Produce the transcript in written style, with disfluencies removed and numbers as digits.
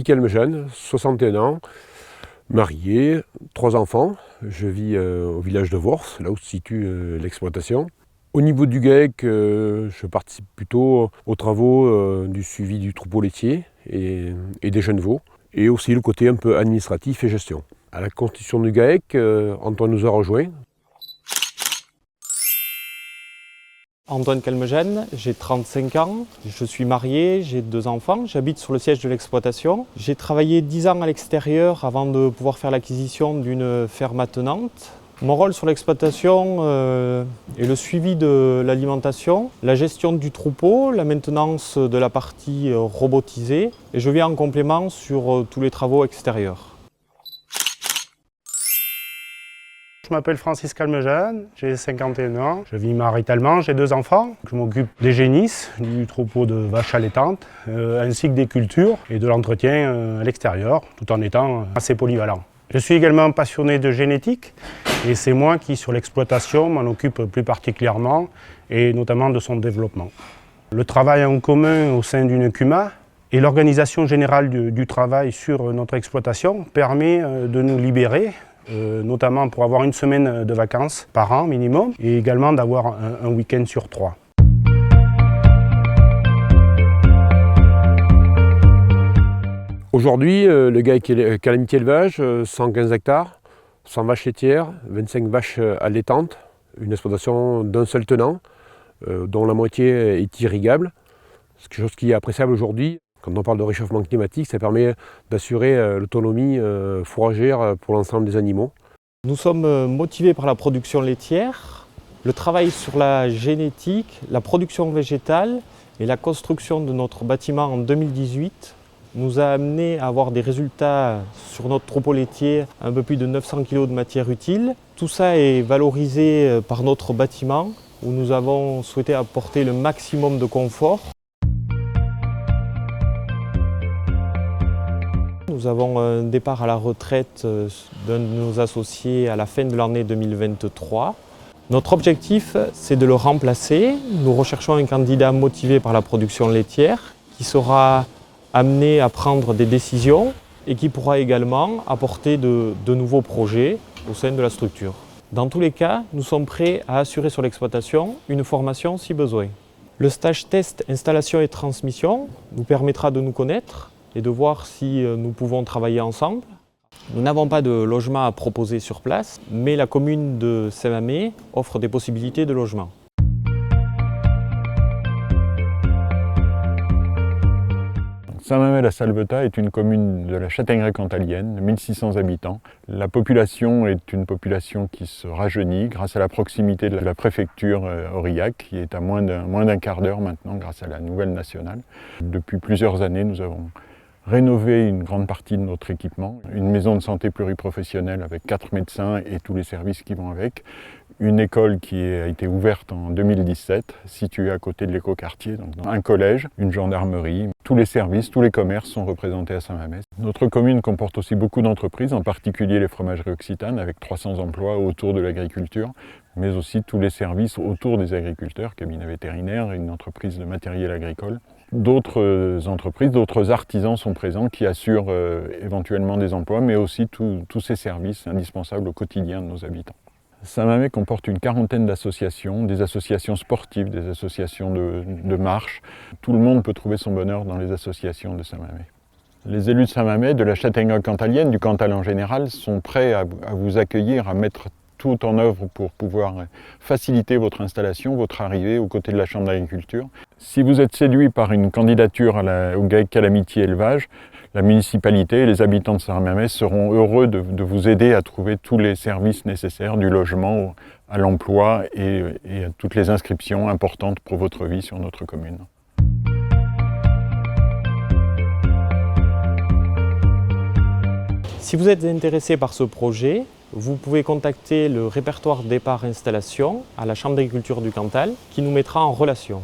Calmejeanne, 61 ans, marié, 3 enfants. Je vis au village de Vors, là où se situe l'exploitation. Au niveau du GAEC, je participe plutôt aux travaux du suivi du troupeau laitier et des jeunes veaux, et aussi le côté un peu administratif et gestion. À la constitution du GAEC, Antoine nous a rejoints. Antoine Calmejeanne, j'ai 35 ans, je suis marié, j'ai 2 enfants, j'habite sur le siège de l'exploitation. J'ai travaillé 10 ans à l'extérieur avant de pouvoir faire l'acquisition d'une ferme attenante. Mon rôle sur l'exploitation est le suivi de l'alimentation, la gestion du troupeau, la maintenance de la partie robotisée, et je viens en complément sur tous les travaux extérieurs. Je m'appelle Francis Calmejeanne, j'ai 51 ans, je vis maritalement, j'ai 2 enfants. Je m'occupe des génisses, du troupeau de vaches allaitantes, ainsi que des cultures et de l'entretien à l'extérieur, tout en étant assez polyvalent. Je suis également passionné de génétique et c'est moi qui, sur l'exploitation, m'en occupe plus particulièrement et notamment de son développement. Le travail en commun au sein d'une CUMA et l'organisation générale du travail sur notre exploitation permet de nous libérer, notamment pour avoir une semaine de vacances par an minimum, et également d'avoir un week-end sur 3. Aujourd'hui, le GAEC Calamity Élevage, 115 hectares, 100 vaches laitières, 25 vaches allaitantes, une exploitation d'un seul tenant, dont la moitié est irrigable. C'est quelque chose qui est appréciable aujourd'hui. Quand on parle de réchauffement climatique, ça permet d'assurer l'autonomie fourragère pour l'ensemble des animaux. Nous sommes motivés par la production laitière, le travail sur la génétique, la production végétale et la construction de notre bâtiment en 2018 nous a amené à avoir des résultats sur notre troupeau laitier, un peu plus de 900 kg de matière utile. Tout ça est valorisé par notre bâtiment où nous avons souhaité apporter le maximum de confort. Nous avons un départ à la retraite d'un de nos associés à la fin de l'année 2023. Notre objectif, c'est de le remplacer. Nous recherchons un candidat motivé par la production laitière qui sera amené à prendre des décisions et qui pourra également apporter de nouveaux projets au sein de la structure. Dans tous les cas, nous sommes prêts à assurer sur l'exploitation une formation si besoin. Le stage test installation et transmission nous permettra de nous connaître et de voir si nous pouvons travailler ensemble. Nous n'avons pas de logement à proposer sur place, mais la commune de Saint-Mamès offre des possibilités de logement. Saint-Mamès-la-Salvetat est une commune de la Châtaigneraie cantalienne, 1600 habitants. La population est une population qui se rajeunit grâce à la proximité de la préfecture Aurillac, qui est à moins d'un quart d'heure maintenant grâce à la nouvelle nationale. Depuis plusieurs années, nous avons rénover une grande partie de notre équipement, une maison de santé pluriprofessionnelle avec 4 médecins et tous les services qui vont avec, une école qui a été ouverte en 2017, située à côté de l'écoquartier, donc un collège, une gendarmerie. Tous les services, tous les commerces sont représentés à Saint-Mamès. Notre commune comporte aussi beaucoup d'entreprises, en particulier les fromageries occitanes, avec 300 emplois autour de l'agriculture, mais aussi tous les services autour des agriculteurs, cabinet vétérinaire, une entreprise de matériel agricole. D'autres entreprises, d'autres artisans sont présents qui assurent éventuellement des emplois, mais aussi tous ces services indispensables au quotidien de nos habitants. Saint-Mamès comporte une quarantaine d'associations, des associations sportives, des associations de marche. Tout le monde peut trouver son bonheur dans les associations de Saint-Mamès. Les élus de Saint-Mamès, de la Châtaigneraie cantalienne, du Cantal en général, sont prêts à vous accueillir, à mettre tout en œuvre pour pouvoir faciliter votre installation, votre arrivée aux côtés de la Chambre d'agriculture. Si vous êtes séduit par une candidature au GAEC Calamity Élevage, la municipalité et les habitants de Saint-Mamès seront heureux de vous aider à trouver tous les services nécessaires, du logement à l'emploi et à toutes les inscriptions importantes pour votre vie sur notre commune. Si vous êtes intéressé par ce projet, vous pouvez contacter le répertoire départ installation à la Chambre d'agriculture du Cantal qui nous mettra en relation.